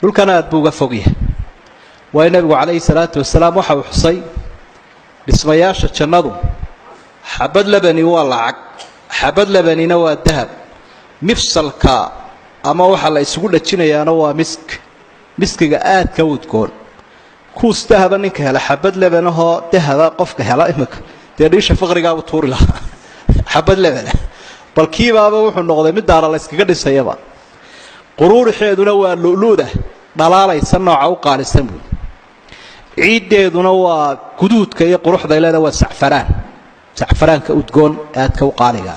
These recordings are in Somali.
dhulkana aad buu uga fog yahay waa nabigu calayhi salaatu wasalaam waxa uu xusay dhismayaasha jannadu xabad labani waa lacag xabad labanina waa dahab mifsalka ama waxa la isugu dhajinayaana waa miskiga aadka udgoon kuus dahaba ninka hela xabad labanahoo dahaba qofka hela imika dee dhiisha faqrigaaba tuuri lahaa xabad labana bal kiibaaba wuxuu noqday mid daara la iskaga dhisayaba quruurixeeduna waa lu'luuda dhalaalaysa nooca u qaalisan buud ciiddeeduna waa guduudka iyo quruxda leeda waa sacfaraanka udgoon aadka u qaaliga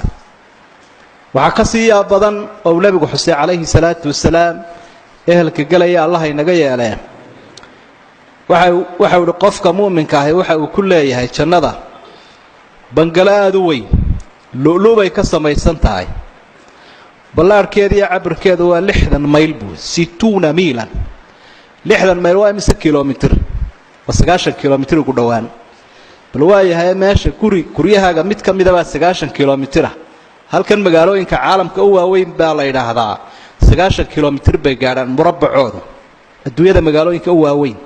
waxaa ka sii yaab badan oo nabigu xusay calayhi salaatu wasalaam ehelka galaya allah inaga yeeleen waxa uu qofka muuminka ahi waxa uu ku leeyahay jannada bangala aad u weyn lu'luubay ka samaysan tahay ballaarhkeeda iyo cabirkeedu waa 60 mayl buu 60 miilan 60 mayl waa imisa kilomitir waa 90 kilomitir ugu dhowaan bal waayahay meesha guryahaaga mid ka mida baa 90 kilomitira halkan magaalooyinka caalamka u waaweyn baa la yidhaahdaa 90 kilomitir bay gaadhaan murabbacoodu adduunyada magaalooyinka u waaweyn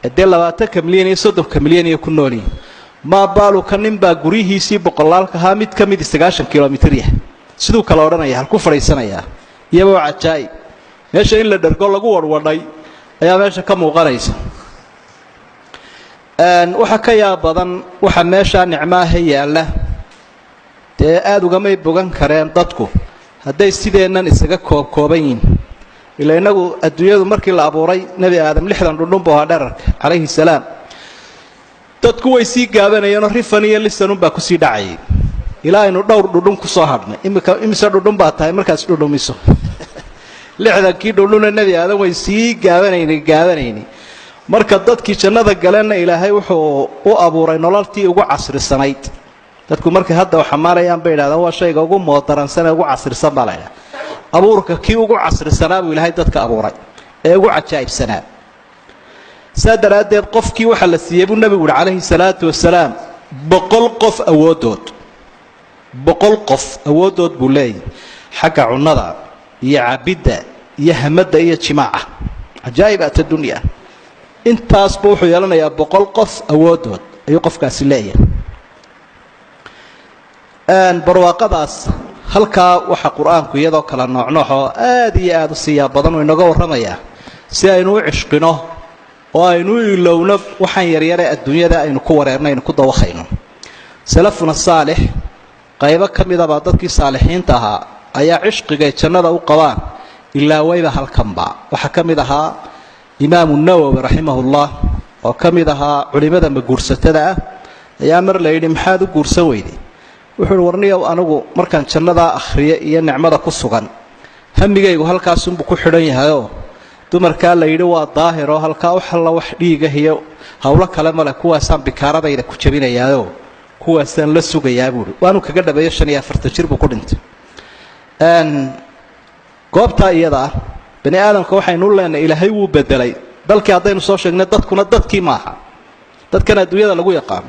dee 20 milyan iyo 30 milyan iyo ku nool yihiin ma baalu ka nin baa guryihiisii boqolaalka ahaa mid ka mid 90 kilomitir yahay sidoo kale oranaya halku fariisanaya iyagoo cajaay meesha in la dhargo lagu warwadhay ayaa meesha ka muuqanaysa waxa ka yaab badan waxa meesha nicmaaha yaala dee aad uga may bogan kareen dadku hadday sideenan isaga kooban yihiin ila inagu adduunyadu markii la abuuray nabi aadam 60 dhundhun buu ahaa dherarka calayhi salaam dadku way sii gaabanayeen rifan iyo lisan baa ku sii dhacay ilaa inuu dhowr dhundhun ku soo hadhnay imisa dhundhun baa tahay markaas dhundhumiso 60kii dhundhuna nabi aadam way sii gaabanayeen marka dadkii jannada galena ilaahay wuxuu u abuuray nololtii ugu casrisanayd dadku markay hadda waxa maarayaan bay yiraahdaan waa shayga ugu moodaransan ee ugu casrisan baa la yiraahdaa abuurka kii ugu casrisanaa buu ilaahay dadka abuuray ee ugu cajaa'ibsanaa saadaradeed qofkii waxa la siiyay buu nabigu calayhi salaatu wasalaam 100 qof awoodood buu leeyahay xagga cunada iyo cabida iyo hamada iyo jimaaca cajaa'ibata dunya intaas buu wuxuu yeelanayaa 100 qof awoodood ayuu qofkaasi leeyahay barwaaqadaas halkaa waxa quraanku iyadoo kala noocnooxo aad iyo aad u siyaa badan oo inaga waramaya si aynu u cishqino oo aynu ilowno waxaan yaryar ee adduunyada aynu ku wareernayno ku dawaqayno salafuna saalix qaybo kamida baa dadkii saalixiinta ahaa ayaa cishqiga jannada u qabaan ilaa wayba halkanba waxa kamid ahaa imaamu nawawi rahimahullah oo kamid ahaa culimada maguursatada ah ayaa mar la yidhi maxaad u guursan weyday wuxuu warniyow anigu markaan jannada akhriyo iyo nicmada ku sugan hamigaygu halkaas uu ku xidhan yahay oo dumarka la yidhi waa daahir oo halka wax la wax dhiiga iyo hawlo kale male kuwaasaan bikaaradayda ku jabinayaayo kuwaasaan la sugayaa buuri waanu kaga dhabeeyo 45 jir buu ku dhintay goobta iyada bani aadamka waxaynu leenahay ilaahay wuu bedelay dalkii hadaynu soo sheegnay dadkuna dadkii maaha dadkana adduunyada lagu yaqaan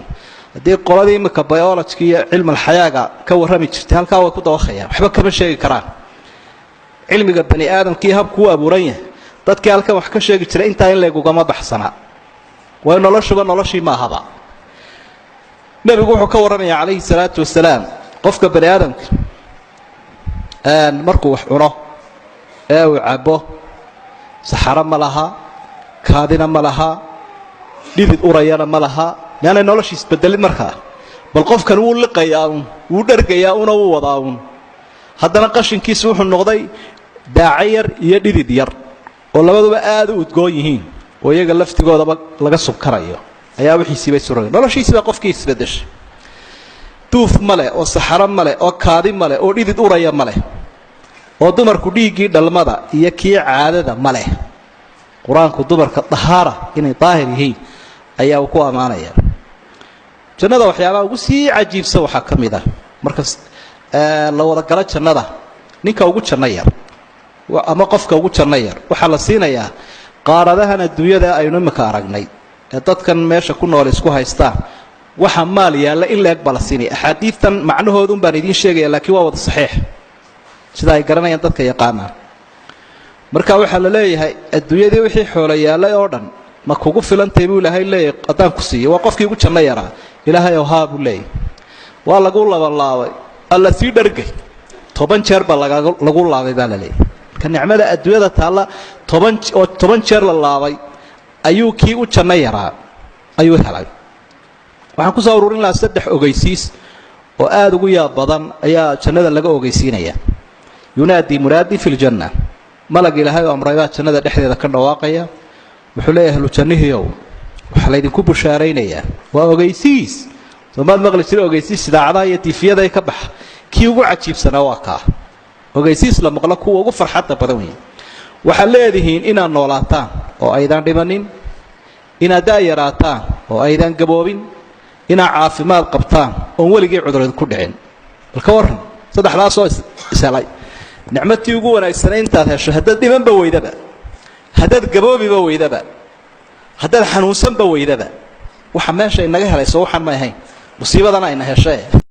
hadii qoladii imika biology iyo cilmi xayaaga ka warrami jirtay halka way ku dawaqayaan waxba kama sheegi karaan cilmiga bani aadamkii habku abuuran yahay dadkii halka wax ka sheegi jiray inta in leegugama baxsana way noloshii ma ahaba nabigu wuxuu ka waramaya calayhi salaatu wasalaam qofka bani aadamka markuu wax cuno ee uu cabo saxara ma laha kaadina ma laha dhidid urayana ma laha yaani noloshiis bedelid markaa bal qofkan wuu liqayaa wuu dhargayaa una wuu wadaa haddana qashinkiisu wuxuu noqday daaciyar iyo dhidid yar oo labaduba aad u udgoon yihiin oo iyaga laftigoodaba laga subkarayo ayaa wixiisii bay surayeen noloshiisa qofkii isbedeshay duuf male oo saxara male oo kaadi male oo dhidid uraya male oo dumarku dhiigii dhalmada iyo kii caadada male quraanku dumarka tahaara inay daahir yihiin ayaa ku amaanaya jannada waxyaabaha ugu sii cajiibsan waxa kamid ah marka la wada gala jannada ninka ugu janno yar ama qofka ugu janno yar waxa la siinayaa qaaradahan adduunyada aynu imika aragnay ee dadkan meesha ku nool isku haystaan waxa maal yaala in leeg bala siinay ahadiithtan macnahoodu baan idin sheegay laakiin waa wada saxiix sida ay garanayaan dadka yaqaanaan marka waxa la leeyahay adduunyadii wixii xoolo yaalay oo dhan ma kugu filantay buu ilaahay leeyahay qadaan ku siiyay waa qofkii ugu janno yaraa ilaahay oo haa buu leeyahay waa lagu laabay alla sii dhargay 10 jeer ba lagu laabay baa la leeyahay ka nicmada adduunyada taala 10 jeer la laabay ayuu kii u janno yaraa ayuu helay waxaan ku soo ururin lahaa 3 ogeysiis oo aad ugu yaab badan ayaa jannada laga ogeysiinaya yunaadi muraadi fil janna malag ilaahay oo amrayba jannada dhexdeeda ka dhawaaqaya wuxuu leeyahay ahlu jannihiyow waxa la idinku bushaaraynaya waa ogeysiis soomad maqli jira ogeysiis sidaacada iyo tifiyada ka bax kii ugu cajiibsanaa waa ka ogeysiis la maqlo kuwa ugu farxadda badan weey waxa leedihiin inaad noolaataan oo aydan dhimanin inaad daayaraataan oo aydan gaboobin inaad caafimaad qabtaan oo weligii cudurad ku dhicin balka waran saddexdaas oo isalay nicmadii ugu wanaagsanay intaad hesho hadda dhimanba weydaba haddaad gaboobiba weydaba haddaad xanuunsanba weydaba waxa meesha inaga helayso waxaan ma ahayn musiibadana ayna heshay